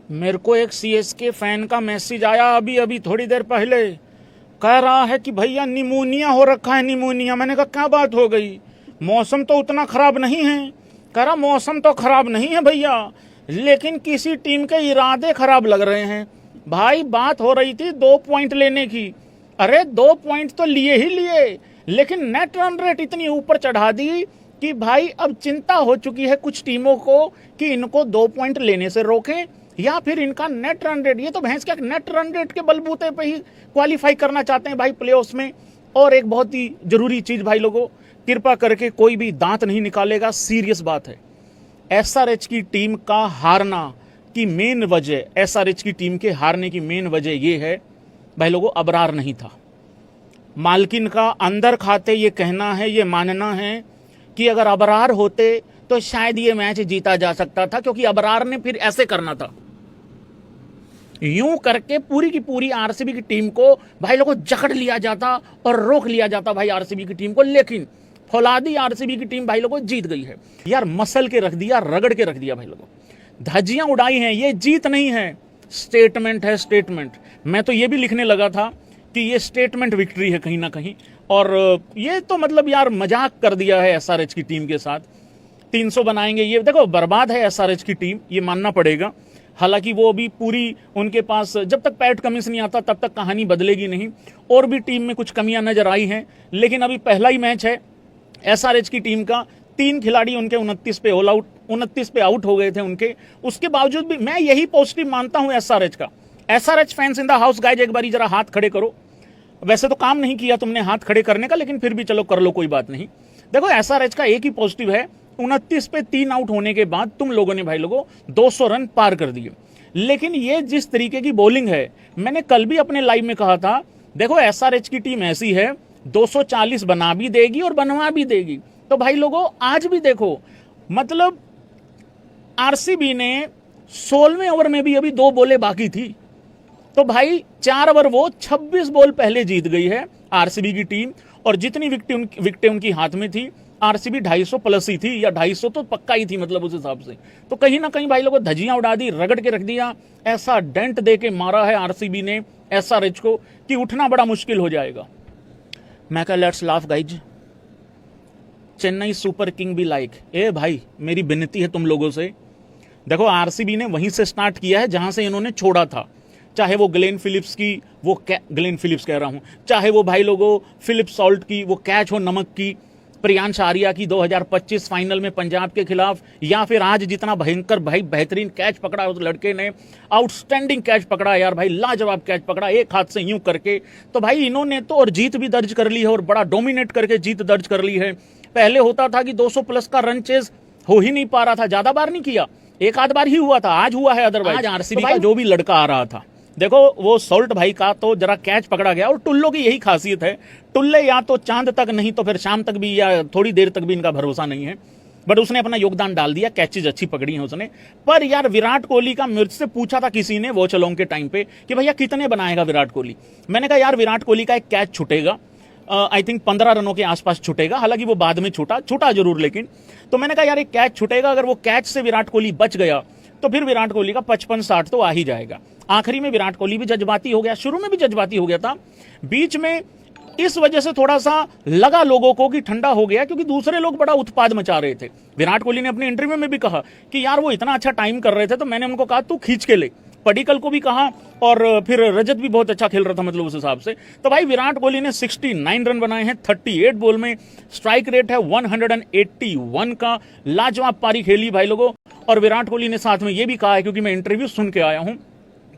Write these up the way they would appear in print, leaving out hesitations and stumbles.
मेरे को एक सीएसके फैन का मैसेज आया अभी अभी थोड़ी देर पहले, कह रहा है कि भैया निमोनिया हो रखा है, निमोनिया। मैंने कहा क्या बात हो गई, मौसम तो उतना खराब नहीं है। कह रहा मौसम तो खराब नहीं है भैया, लेकिन किसी टीम के इरादे खराब लग रहे हैं। भाई बात हो रही थी 2 पॉइंट लेने की, अरे 2 पॉइंट तो लिए ही लिए, लेकिन नेट रन रेट इतनी ऊपर चढ़ा दी कि भाई अब चिंता हो चुकी है कुछ टीमों को कि इनको 2 पॉइंट लेने से रोकें या फिर इनका नेट रन रेट, ये तो भैंस क्या नेट रन रेट के बलबूते पे ही क्वालिफाई करना चाहते हैं भाई प्लेऑफ्स में। और एक बहुत ही जरूरी चीज भाई लोगों, कृपा करके कोई भी दांत नहीं निकालेगा, सीरियस बात है। एसआरएच की टीम का हारना की मेन वजह, एसआरएच की टीम के हारने की मेन वजह ये है भाई लोगों, अबरार नहीं था। मालकिन का अंदर खाते ये कहना है, ये मानना है कि अगर अबरार होते तो शायद ये मैच जीता जा सकता था, क्योंकि अबरार ने फिर ऐसे करना था, यूं करके पूरी की पूरी आरसीबी की टीम को भाई लोगों जकड़ लिया जाता और रोक लिया जाता भाई आरसीबी की टीम को। लेकिन फौलादी आरसीबी की टीम भाई लोगों जीत गई है यार, मसल के रख दिया, रगड़ के रख दिया भाई लोगों, धज्जियां उड़ाई हैं। ये जीत नहीं है, स्टेटमेंट है, स्टेटमेंट। मैं तो ये भी लिखने लगा था कि ये स्टेटमेंट विक्ट्री है कहीं ना कहीं, और ये तो मतलब यार मजाक कर दिया है एसआरएच की टीम के साथ। 300 बनाएंगे, ये देखो बर्बाद है एसआरएच की टीम, ये मानना पड़ेगा। हालांकि वो अभी पूरी उनके पास, जब तक पैट कमिंस नहीं आता तब तक कहानी बदलेगी नहीं, और भी टीम में कुछ कमियां नजर आई हैं। लेकिन अभी पहला ही मैच है एसआरएच की टीम का, 3 खिलाड़ी उनके 29 पे ऑल आउट, 29 पे आउट हो गए थे उनके। उसके बावजूद भी मैं यही पॉजिटिव मानता हूं एसआरएच का। SRH fans in the house guys, एक बारी जरा हाथ खड़े करो। वैसे तो काम नहीं किया तुमने हाथ खड़े करने का, लेकिन फिर भी चलो कर लो, कोई बात नहीं। देखो एसआरएच का एक ही पॉजिटिव है, 29 पे 3 आउट होने के बाद तुम लोगों ने भाई लोगों 200 रन पार कर दिए। लेकिन ये जिस तरीके की बॉलिंग है, मैंने कल भी अपने लाइव में कहा था, देखो एसआरएच की टीम ऐसी है 240 बना भी देगी और बनवा भी देगी। तो भाई लोगों आज भी देखो, मतलब आरसीबी ने 16वें ओवर में भी अभी 2 बॉलें बाकी थी, तो भाई 4 ओवर वो 26 बॉल पहले जीत गई है आरसीबी की टीम। और जितनी विकेटें उनकी हाथ में थी, आरसीबी 250 प्लस ही थी, या 250 तो पक्का ही थी मतलब उस हिसाब से। तो कहीं ना कहीं भाई लोगों धज्जियां उड़ा दी, रगड़ के रख दिया, ऐसा डेंट दे के मारा है आरसीबी ने एसआरएच को कि उठना बड़ा मुश्किल हो जाएगा। मैं कहा let's laugh guys, Chennai super king भी लाइक। ए भाई मेरी विनती है तुम लोगों से, देखो आरसीबी ने वहीं से स्टार्ट किया है जहां से इन्होंने छोड़ा था, चाहे वो ग्लेन फिलिप्स की वो ग्लेन फिलिप्स कह रहा हूं, चाहे वो भाई लोगों फिलिप सॉल्ट की वो कैच हो नमक की, प्रियांश आर्या की 2025 फाइनल में पंजाब के खिलाफ, या फिर आज जितना भयंकर भाई बेहतरीन कैच पकड़ा उस लड़के ने, आउटस्टैंडिंग कैच पकड़ा यार भाई, लाजवाब कैच पकड़ा एक हाथ से यूं करके। तो भाई इन्होंने तो और जीत भी दर्ज कर ली है, और बड़ा डोमिनेट करके जीत दर्ज कर ली है। पहले होता था कि 200 प्लस का रन चेज हो ही नहीं पा रहा था, ज्यादा बार नहीं किया, एक आध बार ही हुआ था, आज हुआ है। अदरवाइज आरसीबी का जो भी लड़का आ रहा था, देखो वो सॉल्ट भाई का तो जरा कैच पकड़ा गया, और टुल्लो की यही खासियत है, टुल्ले या तो चांद तक नहीं तो फिर शाम तक भी, या थोड़ी देर तक भी इनका भरोसा नहीं है, बट उसने अपना योगदान डाल दिया, कैचेज अच्छी पकड़ी है उसने। पर यार विराट कोहली का मुझसे पूछा था किसी ने वॉच अलोंग के टाइम पे कि भैया कितने बनाएगा विराट कोहली। मैंने कहा यार विराट कोहली का एक कैच छूटेगा, आई थिंक 15 रनों के आसपास छूटेगा, हालांकि वो बाद में छूटा जरूर, लेकिन तो मैंने कहा यार एक कैच छूटेगा, अगर वो कैच से विराट कोहली बच गया तो फिर विराट कोहली का 55-60 तो आ ही जाएगा। आखिरी में विराट कोहली भी जज्बाती हो गया, शुरू में भी जज्बाती हो गया था, बीच में इस वजह से थोड़ा सा लगा लोगों को कि ठंडा हो गया, क्योंकि दूसरे लोग बड़ा उत्पाद मचा रहे थे। विराट कोहली ने अपने इंटरव्यू में भी कहा कि यार वो इतना अच्छा टाइम कर रहे थे, तो मैंने उनको कहा तू खींच के ले, पडिक्कल को भी कहा, और फिर रजत भी बहुत अच्छा खेल रहा था मतलब उस हिसाब से। तो भाई विराट कोहली ने 69 रन बनाए हैं 38 बॉल में, स्ट्राइक रेट है 181 का, लाजवाब पारी खेली भाई लोगों। और विराट कोहली ने साथ में ये भी कहा है, क्योंकि मैं इंटरव्यू सुन के आया हूं,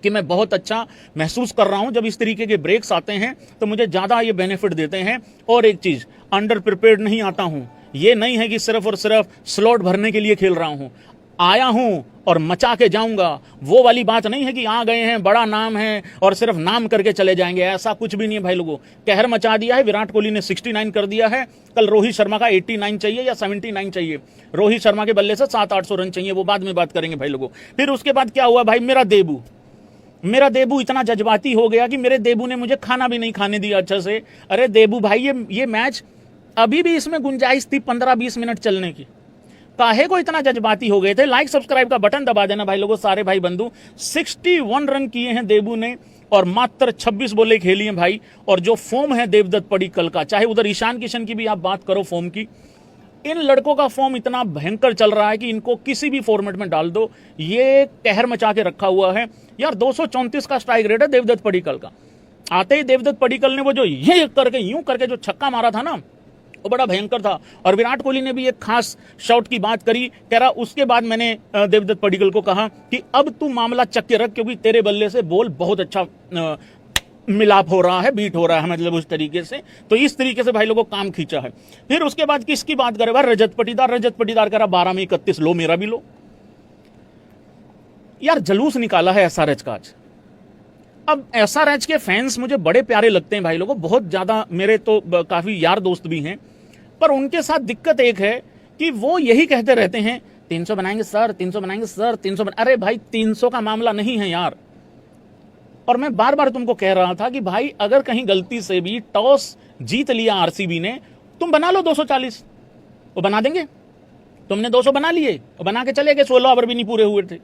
कि मैं बहुत अच्छा महसूस कर रहा हूं जब इस तरीके के ब्रेक्स आते हैं तो मुझे ज्यादा ये बेनिफिट देते हैं। और एक चीज, अंडर प्रिपेयर्ड नहीं आता हूं, ये नहीं है कि सिर्फ और सिर्फ स्लॉट भरने के लिए खेल रहा हूं, आया हूं और मचा के जाऊंगा, वो वाली बात नहीं है कि आ गए हैं बड़ा नाम है और सिर्फ नाम करके चले जाएंगे, ऐसा कुछ भी नहीं है भाई लोगों। कहर मचा दिया है, विराट कोहली ने 69 कर दिया है, कल रोहित शर्मा का 89 चाहिए या 79 चाहिए, रोहित शर्मा के बल्ले से 700-800 रन चाहिए, वो बाद में बात करेंगे भाई लोगों। फिर उसके बाद क्या हुआ भाई, मेरा देबू इतना जज्बाती हो गया कि मेरे देबू ने मुझे खाना भी नहीं खाने दिया अच्छा से। अरे देबू भाई ये मैच अभी भी इसमें गुंजाइश थी 15-20 मिनट चलने की, काहे को इतना जज्बाती हो गए थे? लाइक सब्सक्राइब का बटन दबा देना भाई लोगों, सारे भाई बंधु। 61 रन किए हैं देबू ने और मात्र 26 बॉलें खेली हैं भाई। और जो फॉर्म है देवदत्त पडिक्कल का, चाहे उधर ईशान किशन की भी आप बात करो फॉर्म की, इन लड़कों का फॉर्म इतना भयंकर चल रहा है कि इनको किसी भी फॉर्मेट में डाल दो, ये कहर मचा के रखा हुआ है यार। 234 का स्ट्राइक रेट है देवदत्त पडिक्कल का। आते ही देवदत्त पडिक्कल ने वो जो ये करके यूं करके जो छक्का मारा था ना, वो बड़ा भयंकर था। और विराट कोहली ने भी एक खास शॉट की बात करी, कह रहा उसके बाद मैंने देवदत्त पडिक्कल को कहा कि अब तू मामला चक के रख, क्योंकि तेरे बल्ले से बॉल बहुत अच्छा मिलाप हो रहा है, बीट हो रहा है, मतलब उस तरीके से। तो इस तरीके से भाई लोगों को काम खींचा है। फिर उसके बाद किसकी बात करे भाई? रजत पाटीदार कह रहा 12 में 31 लो, मेरा भी लो। यार जलूस निकाला है एसआरएच का आज। अब एसआरएच के फैंस मुझे बड़े प्यारे लगते हैं भाई लोगों, बहुत ज्यादा, मेरे तो काफी यार दोस्त भी हैं। पर उनके साथ दिक्कत एक है कि वो यही कहते रहते हैं 300 बनाएंगे सर, 300 बनाएंगे सर, 300 अरे भाई 300 का मामला नहीं है यार। और मैं बार बार तुमको कह रहा था कि भाई अगर कहीं गलती से भी टॉस जीत लिया आरसीबी ने, तुम बना लो 240, वो बना देंगे। तुमने 200 बना लिए और बना के चले गए, 16 ओवर भी नहीं पूरे हुए थे।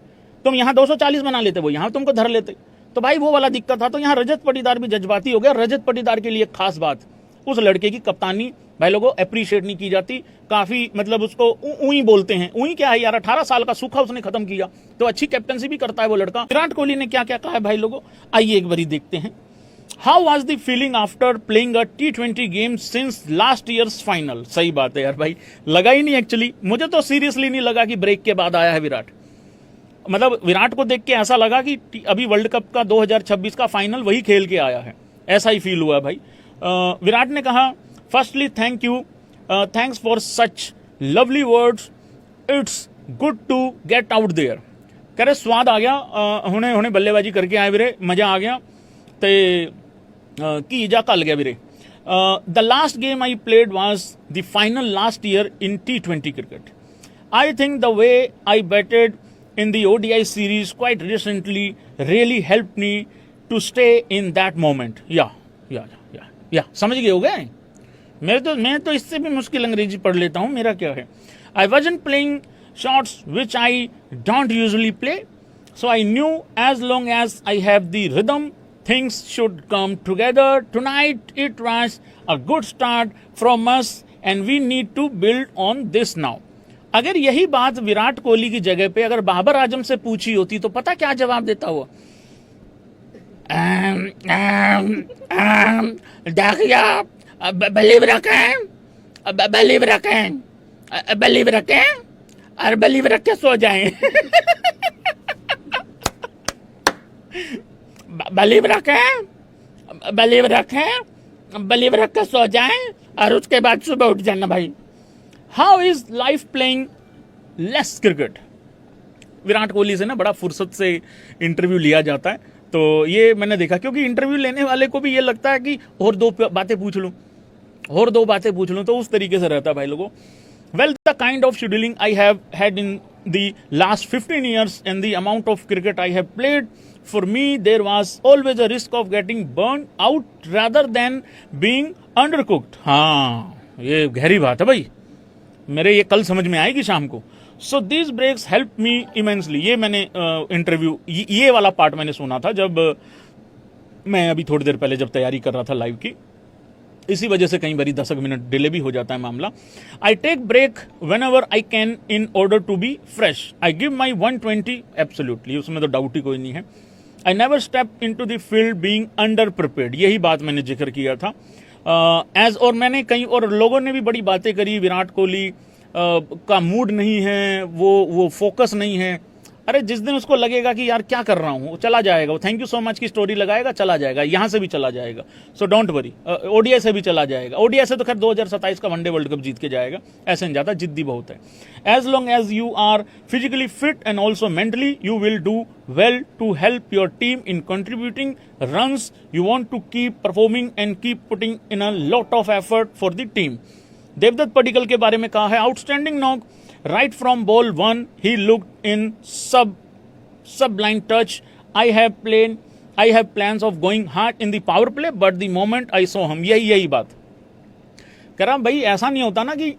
तुम यहां 240 बना लेते, वो यहां तुमको धर लेते। तो भाई वो वाला दिक्कत था। तो यहां रजत पाटीदार भी जज्बाती हो गया। रजत पाटीदार के लिए एक खास बात, उस लड़के की कप्तानी भाई लोगों अप्रिशिएट नहीं की जाती, काफी मतलब उसको ऊई बोलते हैं। ऊई क्या है यार, 18 साल का सूखा उसने खत्म किया, तो अच्छी कैप्टनसी भी करता है वो लड़का। विराट कोहली ने क्या क्या कहा है भाई लोगों, आइए एक बारी देखते हैं। How was the feeling after playing a T20 game since last years final? सही बात है यार भाई, लगा ही नहीं एक्चुअली, मुझे तो सीरियसली नहीं लगा कि ब्रेक के बाद आया है विराट। मतलब विराट को देख के ऐसा लगा कि अभी वर्ल्ड कप का 2026 का फाइनल वही खेल के आया है, ऐसा ही फील हुआ भाई। विराट ने कहा firstly thank you, thanks for such lovely words, it's good to get out there. कह रहे स्वाद आ गया, हुणे हुणे बल्लेबाजी करके आए वीरे, मजा आ गया ते की जा कल गया वीरे। The last game I played was the final last year in T20 cricket. I think the way I batted in the ODI series quite recently really helped me to stay in that moment. या समझ गए हो गए? मैं तो इससे भी मुश्किल अंग्रेजी पढ़ लेता हूं, मेरा क्या है। I wasn't playing shots which I don't usually play, so I knew as long as I have the rhythm, things should come together. Tonight it was a good start from us and we need to build on this now. अगर यही बात विराट कोहली की जगह पे अगर बाबर आजम से पूछी होती तो पता क्या जवाब देता हुआ? बिलीव रखें और बिलीव रख के सो जाएं। बिलीव रख के सो जाएं और उसके बाद सुबह उठ जाना भाई। How is life playing less cricket? Virat Kohli से ना बड़ा फुर्सत से इंटरव्यू लिया जाता है, तो ये मैंने देखा, क्योंकि इंटरव्यू लेने वाले को भी ये लगता है कि और दो बातें पूछ लूं, तो उस तरीके से रहता है भाई लोगों। Well, the kind of scheduling I have had in the last 15 years and the amount of cricket I have played, for me there was always a risk of getting burned out rather than being undercooked. हाँ, ये गहरी बात है भाई, मेरे ये कल समझ में आएगी शाम को। So this breaks help me immensely. ये मैंने इंटरव्यू ये वाला पार्ट मैंने सुना था जब मैं अभी थोड़ी देर पहले जब तैयारी कर रहा था लाइव की, इसी वजह से कई बार 10 मिनट डिले भी हो जाता है मामला। I take break whenever I can in order to be fresh. I give my 120 absolutely, उसमें तो डाउट ही कोई नहीं है। I never step into the field being underprepared, यही बात मैंने जिक्र किया था। और मैंने कई और लोगों ने भी बड़ी बातें करी, विराट कोहली का मूड नहीं है, वो फोकस नहीं है। अरे जिस दिन उसको लगेगा कि यार क्या कर रहा हूं, वो चला जाएगा। वो थैंक यू सो मच की स्टोरी लगाएगा, चला जाएगा, यहां से भी चला जाएगा। सो डोंट वरी, ओडीआई से भी चला जाएगा। ओडीआई से तो खैर 2027 का वनडे वर्ल्ड कप जीत के जाएगा, ऐसे नहीं जाता, जिद्दी बहुत है। As long as you are physically fit and also mentally, you will do well to help your team in contributing runs. You want to keep performing and keep putting in a lot of effort for the team. Devdutt Padikkal के बारे में कहा है, outstanding knock right from ball 1, he looked in sublime touch. I have plans of going hard in the power play, but the moment I saw him, यही बात कह रहा भाई। ऐसा नहीं होता ना कि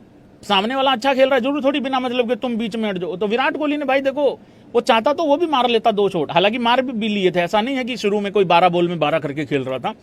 सामने वाला अच्छा खेल रहा है, जरूर थोड़ी बिना मतलब कि तुम बीच में हट जाओ। तो विराट कोहली ने भाई देखो, वो चाहता तो वो भी मार लेता 2 शॉट, हालांकि मार भी लिए थे, ऐसा नहीं है कि शुरू में कोई 12 बॉल में 12 करके खेल रहा था,